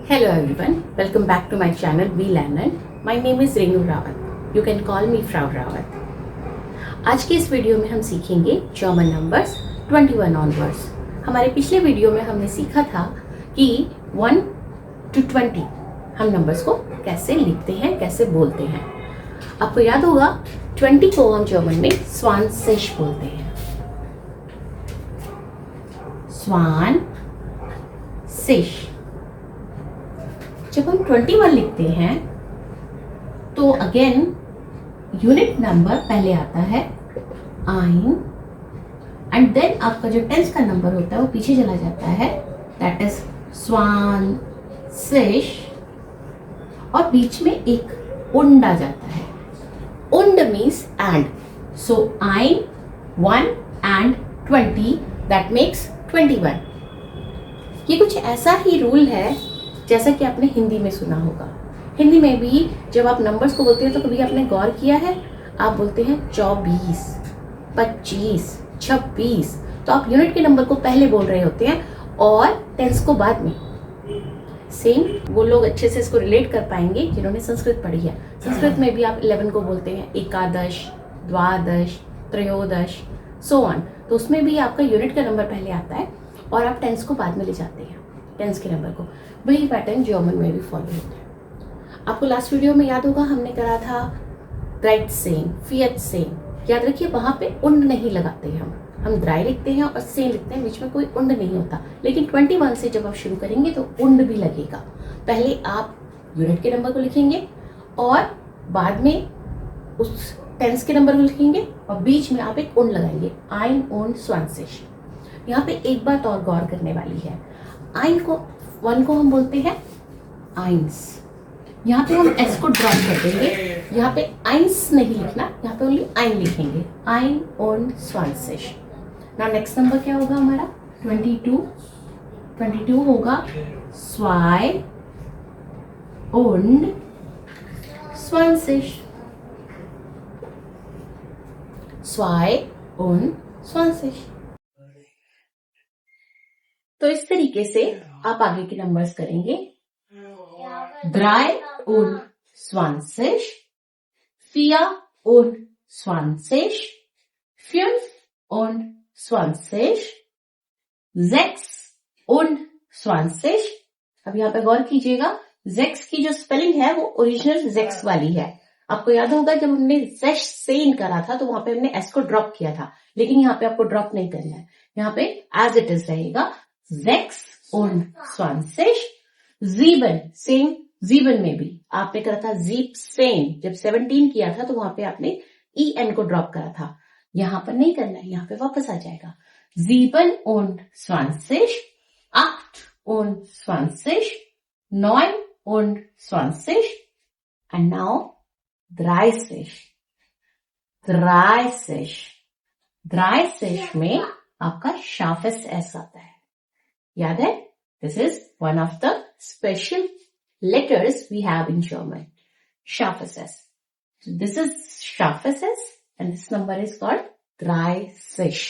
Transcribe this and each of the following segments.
Hello everyone, welcome back to my channel We Learn. My name is Renu Rawat. You can call me Frau Rawat. आज की इस video में हम सीखेंगे German numbers 21 onwards. हमारे पिछले वीडियो में हमने सीखा था कि 1 to 20 हम नंबर्स को कैसे लिखते हैं, कैसे बोलते हैं। आपको याद होगा 20 को हम जर्मन में स्वानसिश बोलते हैं। स्वान सिश। जब हम 21 लिखते हैं तो अगेन यूनिट नंबर पहले आता है आइन एंड देन आपका जो टेंस का नंबर होता है वो पीछे चला जाता है, दैट इज स्वान सिश, और बीच में एक उंड आ जाता है। उंड मीन्स एंड, सो आइन 1 एंड 20 दैट मेक्स 21। ये कुछ ऐसा ही रूल है जैसा कि आपने हिंदी में सुना होगा। हिंदी में भी जब आप नंबर्स को बोलते हैं तो कभी आपने गौर किया है, आप बोलते हैं 24, 25, 26, तो आप यूनिट के नंबर को पहले बोल रहे होते हैं और टेंस को बाद में। सेम वो लोग अच्छे से इसको रिलेट कर पाएंगे जिन्होंने संस्कृत पढ़ी है। संस्कृत में भी आप 11 को बोलते हैं एकादश, द्वादश, त्रयोदश, सो ऑन। तो उसमें भी आपका यूनिट का नंबर पहले आता है और आप टेंस को बाद में ले जाते हैं, टेंस के नंबर को। वही पैटर्न जर्मन में भी फॉलो होता है। आपको लास्ट वीडियो में याद होगा हमने करा था राइट सेन, फियत सेन। याद रखिए वहां पे उंड नहीं लगाते हम द्राई लिखते हैं और सेन लिखते हैं, बीच में कोई उंड नहीं होता। लेकिन 21 से जब आप शुरू करेंगे तो उंड भी लगेगा। पहले आप यूनिट के नंबर को लिखेंगे और बाद में उस टेंस के नंबर को लिखेंगे और बीच में आप एक उंड लगाएंगे, आइन उंड स्वानसिश। यहाँ पे एक बात और गौर करने वाली है, आइन को 1 को हम बोलते हैं आइंस। यहाँ पे हम एस को ड्रॉप कर देंगे, यहाँ पे आइंस नहीं लिखना, यहाँ पे ओनली आइन लिखेंगे, आइन und स्वानसिश। ना नेक्स्ट नंबर क्या होगा हमारा 22 होगा स्वाई und स्वानसिश, स्वाई und स्वानसिश। तो इस तरीके से आप आगे के नंबर्स करेंगे 3 und 20, 4 und 20, 5 und 20, 6 und 20। अब यहाँ पे गौर कीजिएगा, 6 की जो स्पेलिंग है वो ओरिजिनल 6 वाली है। आपको याद होगा जब हमने सेश सेन करा था तो वहां पे हमने एस को ड्रॉप किया था, लेकिन यहाँ पे आपको ड्रॉप नहीं करना है, यहाँ पे एज इट इज रहेगा 6 und 20, 7, सेम 7 में भी आपने करा था जीप सेन। जब 17 किया था तो वहां पे आपने ई एन को ड्रॉप करा था, यहां पर नहीं करना है, यहाँ पे वापस आ जाएगा 7 und 20, 8 und 20, 9 und 20 and now 30। 30 में आपका शार्पेस्ट एस आता है, याद है? This is one of the special letters we have in German, scharfes S. So this is scharfes S and this number is called 30।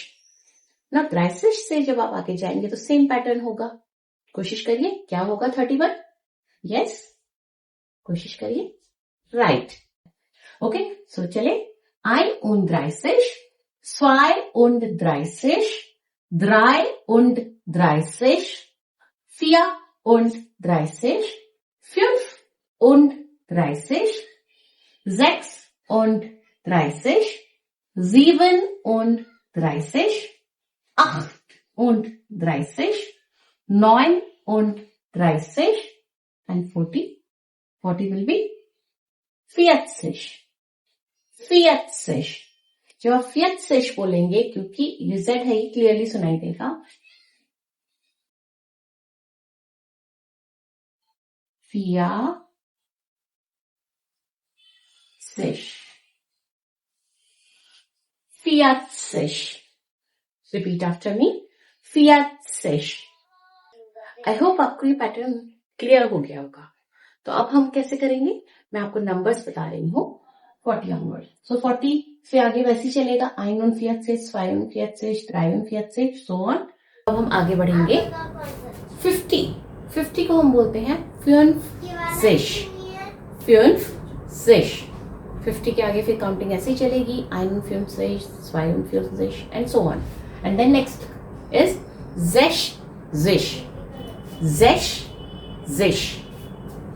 Now 30 से जब आप आगे जाएंगे तो सेम पैटर्न होगा। कोशिश करिए, क्या होगा 31? यस, कोशिश करिए, राइट। ओके, सो चले, 1 und 30, 2 und 30, 3 und 30, 4 und 30, 5 und 30, 6 und 30, 7 und 30, 8 und 30, 9 und 30 and 40 will be 40। 40 जब आप 40 बोलेंगे, क्योंकि ये Z है, क्लियरली सुनाई देगा, 40। Repeat after me, 40। I hope आपको ये पैटर्न क्लियर हो गया होगा। तो अब हम कैसे करेंगे, मैं आपको नंबर्स बता रही हूँ 40 ऑनवर्ड। सो 40 से आगे वैसे ही चलेगा, 1 und 40, 2 und 40, 3 und 40, so on। अब हम आगे बढ़ेंगे 50 50 को हम बोलते हैं 50. 50. 50 के आगे फिर काउंटिंग ऐसे ही चलेगी, 51, 52 and so on. And then next is zesh.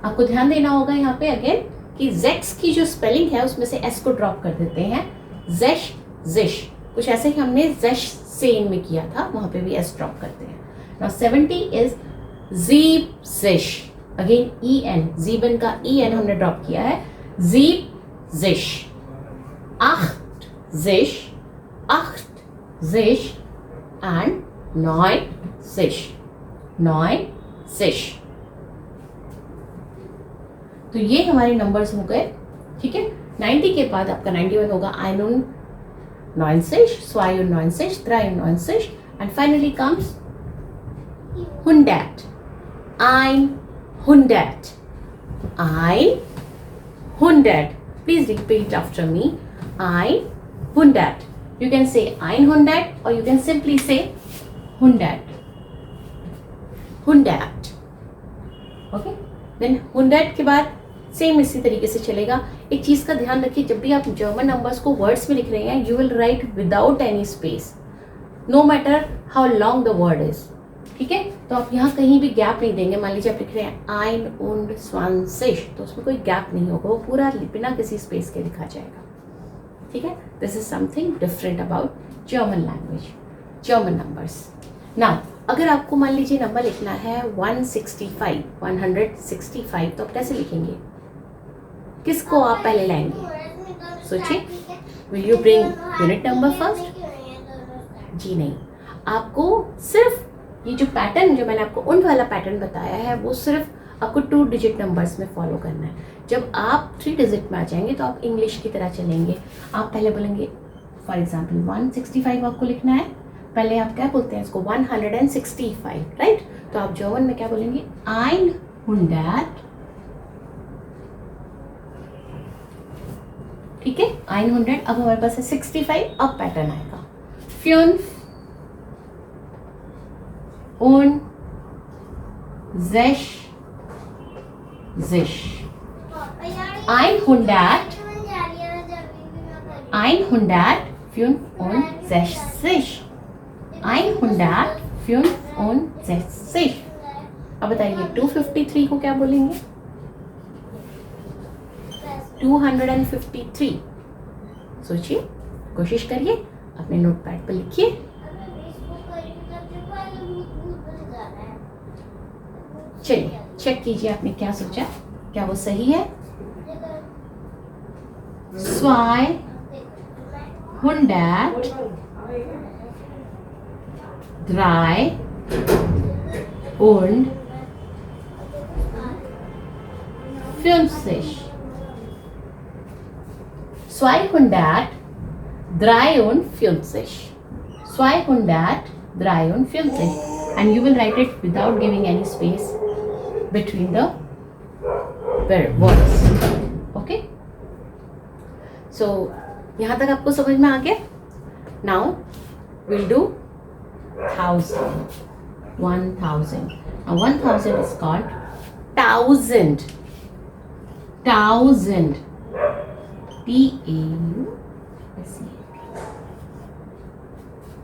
आपको ध्यान देना होगा यहाँ पे अगेन कि जेक्स की जो स्पेलिंग है उसमें से एस को ड्रॉप कर देते हैं. zesh. कुछ ऐसे ही हमने zesh सेन में किया था, वहां पे भी एस ड्रॉप करते हैं. Now 70 is zesh. Again en, जीबन का en हमने ड्रॉप किया है. zesh. 8 and 9 तो ये हमारे नंबर्स हो गए. ठीक है, 90 के बाद आपका 91 होगा 91, 92, 93, and finally comes 100. 100. Please repeat after me. 100. You can say 100 or you can simply say 100. Okay? Then 100 के बाद सेम इसी तरीके से चलेगा. एक चीज का ध्यान रखिए, जब भी आप जर्मन नंबर्स को वर्ड्स में लिख रहे हैं, you will write without any space, no matter how long the word is. ठीक है, तो आप यहाँ कहीं भी गैप नहीं देंगे. मान लीजिए आप लिख रहे हैं 21, तो उसमें कोई गैप नहीं होगा, वो पूरा बिना किसी स्पेस के लिखा जाएगा. ठीक है, this is something different about German language, German numbers. Now अगर आपको मान लीजिए नंबर लिखना है 165, तो आप कैसे लिखेंगे? किसको आप पहले लाएंगे? सोचिए. Will you bring unit number first? जी नहीं, आपको सिर्फ ये जो पैटर्न जो मैंने आपको उन वाला पैटर्न बताया है, वो सिर्फ आपको 2 डिजिट नंबर्स में फॉलो करना है. जब आप 3 डिजिट में आ जाएंगे तो आप इंग्लिश की तरह चलेंगे. आप पहले बोलेंगे फॉर एग्जाम्पल 165 आपको लिखना है, पहले आप क्या बोलते हैं इसको 165, राइट? तो आप जर्मन में क्या बोलेंगे? 100. ठीक है, 100. अब हमारे पास है 65. अब पैटर्न आएगा 5 und 6 100 165. अब बताइए 253 को क्या बोलेंगे? 253. सोचिए, कोशिश करिए, अपने नोटपैड पर लिखिए. चलिए चेक कीजिए आपने क्या सोचा, क्या वो सही है? 200 3 und 50. 253. 253. And you will write it without giving any space between the words. Okay? So, यहाँ तक आपको समझ में आ गया? Now, we'll do 1000. 1000. Now, 1000 is called thousand. Thousand.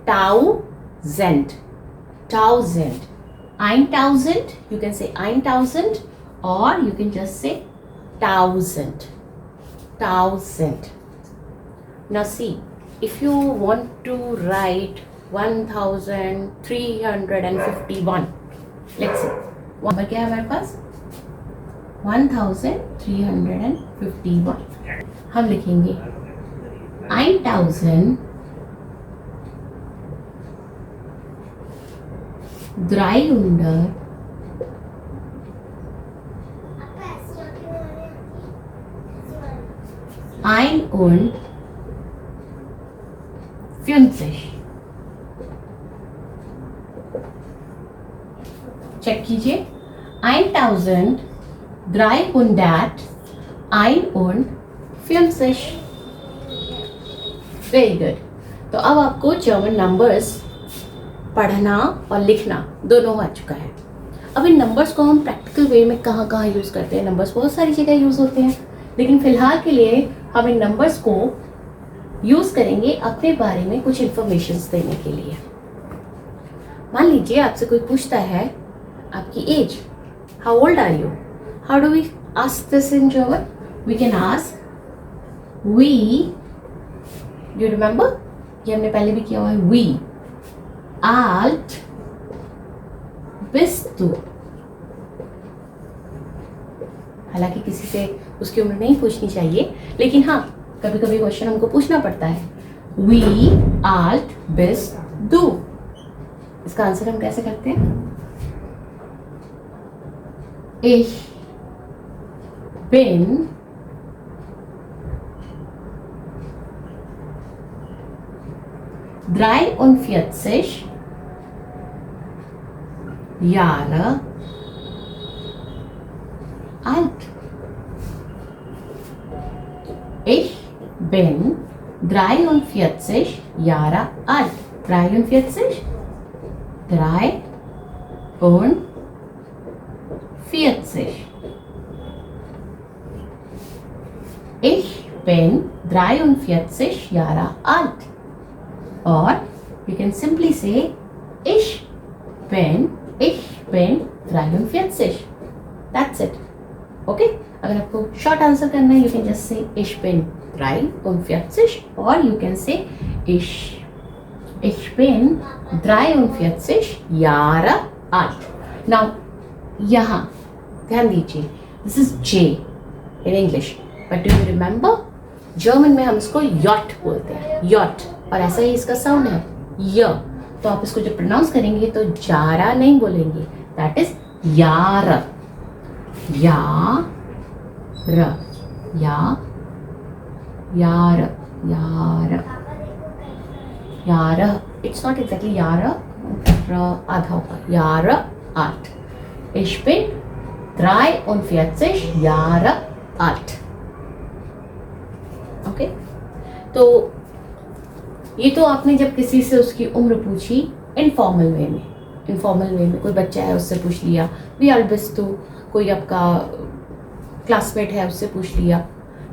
Thousand. Thousand. 1000. You can say 1000 or you can just say thousand. Thousand. Now see, if you want to write 1351, let's see. Number क्या है हमारे पास? 1351. हम लिखेंगे 1000 300 51. चेक कीजिए. 1351. Very good. तो अब आपको German numbers पढ़ना और लिखना दोनों आ चुका है. अब इन नंबर्स को हम प्रैक्टिकल वे में कहाँ कहाँ यूज़ करते हैं? नंबर्स बहुत सारी जगह यूज़ होते हैं, लेकिन फिलहाल के लिए हम इन नंबर्स को यूज़ करेंगे अपने बारे में कुछ इंफॉर्मेशन देने के लिए। मान लीजिए आपसे कोई पूछता है आपकी age, how old are you? How do we ask this in German? We can ask वी, डू यू रिमेंबर? ये हमने पहले भी किया हुआ है। वी alt bist du? हालांकि किसी से उसकी उम्र नहीं पूछनी चाहिए, लेकिन हाँ कभी कभी क्वेश्चन हमको पूछना पड़ता है। वी alt bist du? इसका आंसर हम कैसे करते हैं? Ich bin 43 Jahre alt. Ich bin 43 Jahre alt. 43? 43. Ich bin 43 Jahre alt. Or you can simply say ich bin 43. That's it. Okay? अगर आपको शॉर्ट आंसर करना है, you can just say ich bin 43 or you can say ich bin 43 Jahre alt. Now यहाँ ध्यान दीजिए, this is J in English, but do you remember? German में हम इसको yacht बोलते हैं, yacht, और ऐसा ही इसका साउंड है य। तो आप इसको जब प्रोनाउंस करेंगे तो जारा नहीं बोलेंगे, दैट इज यार, यार, यार, यार, यार। इट्स नॉट एग्जैक्टली यार, आधा होगा, यार आठ। Ich bin 43 Jahre alt. Okay, तो ये तो आपने जब किसी से उसकी उम्र पूछी इनफॉर्मल वे में, इनफॉर्मल वे में कोई बच्चा है उससे पूछ लिया, वी आर बिस्ट टू, कोई आपका क्लासमेट है उससे पूछ लिया,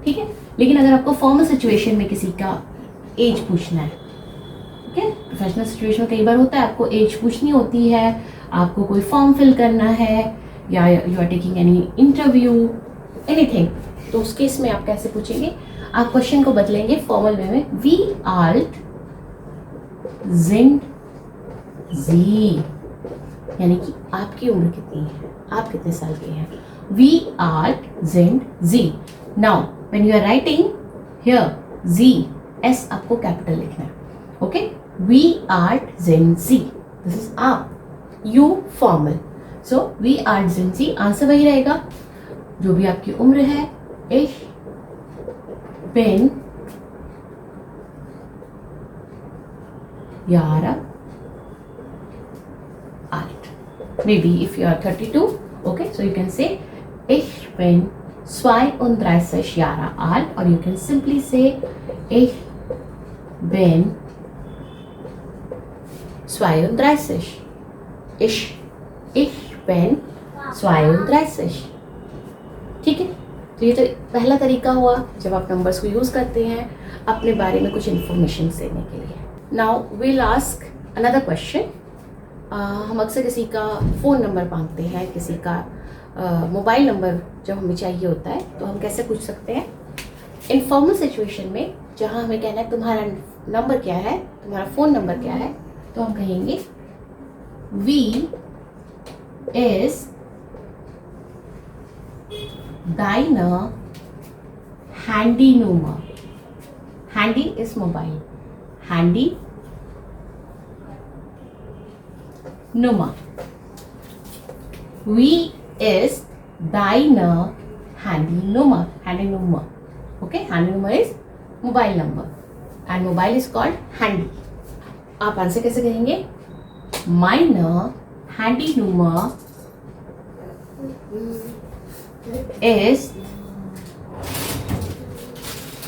ठीक है। लेकिन अगर आपको फॉर्मल सिचुएशन में किसी का एज पूछना है, ठीक है, प्रोफेशनल सिचुएशन में कई बार होता है आपको एज पूछनी होती है, आपको कोई फॉर्म फिल करना है या you are taking any interview, anything, तो उस केस में आप कैसे पूछेंगे? आप क्वेश्चन को बदलेंगे फॉर्मल वे में, वी आल्ट जिंड जी, यानी कि आपकी उम्र कितनी है, आप कितने साल के हैं। वी आल्ट जिंड जी। Now when you are writing here जी, एस आपको कैपिटल लिखना है, ओके। वी आल्ट जिंड जी, दिस इज आप, यू फॉर्मल, सो वी आल्ट जिंड जी, आंसर वही रहेगा जो भी आपकी उम्र है। Ich bin Jahre alt. Maybe if you are 32, okay, so you can say ich bin 32 Jahre alt, or you can simply say ich bin 32. Ich bin 32. ठीक है, तो ये तो पहला तरीका हुआ जब आप नंबर्स को यूज़ करते हैं अपने बारे में कुछ इन्फॉर्मेशन देने के लिए। Now will ask another question. हम अक्सर किसी का फ़ोन नंबर मांगते हैं, किसी का मोबाइल नंबर जब हमें चाहिए होता है, तो हम कैसे पूछ सकते हैं? इनफॉर्मल सिचुएशन में जहाँ हमें कहना है तुम्हारा नंबर क्या है, तुम्हारा फ़ोन नंबर क्या है, तो हम कहेंगे वी इज़ deine Handynummer. Handy is mobile. Handy Nummer. Wie ist deine Handynummer? Handynummer. Okay, Handynummer is mobile number and mobile is called handy. आप आंसर कैसे कहेंगे? Meine Handynummer is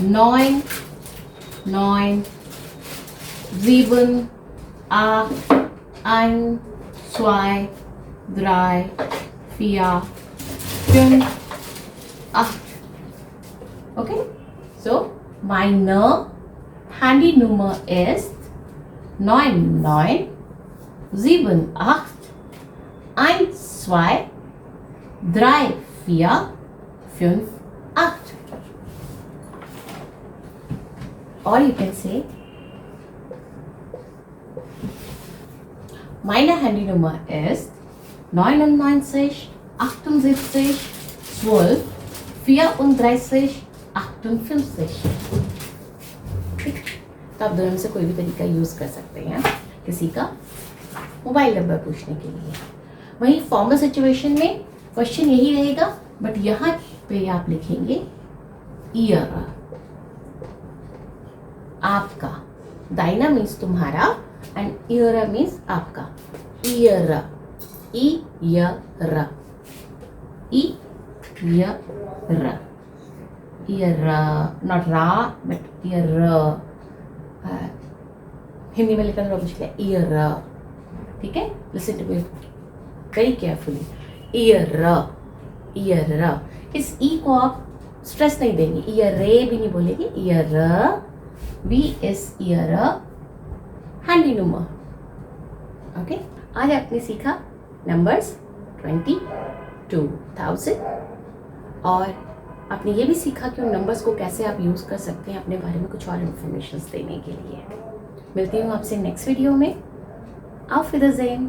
9978121. 3, 4, 5, 8. Okay, so meine Handynummer ist 9978123458. Or you can say meine Handynummer ist 99 78 12 34 58. तो आप दोनों में से कोई भी तरीका यूज़ कर सकते हैं किसी का मोबाइल नंबर पूछने के लिए। वहीं फॉर्मल सिचुएशन में क्वेश्चन यही रहेगा, बट यहाँ पे आप लिखेंगे ईयर, आपका। दाइना मीन्स तुम्हारा एंड ईयर मीन्स आपका। ईयर, ईयर, ईयर, ईयर, नॉट रा बट ईयर। हिंदी में लिखना थोड़ा मुश्किल है, ईयर। ठीक है, listen to me very carefully. ईयर, ईयर। इस ई को आप स्ट्रेस नहीं देंगे, ईयर रे भी नहीं बोलेंगे, ईयर। वी इज ईयर हैंडीनुमर। ओके, आज आपने सीखा नंबर्स 22,000 और आपने ये भी सीखा कि उन नंबर्स को कैसे आप यूज़ कर सकते हैं अपने बारे में कुछ और इन्फॉर्मेशन देने के लिए। मिलती हूँ आपसे नेक्स्ट वीडियो में। auf Wiedersehen।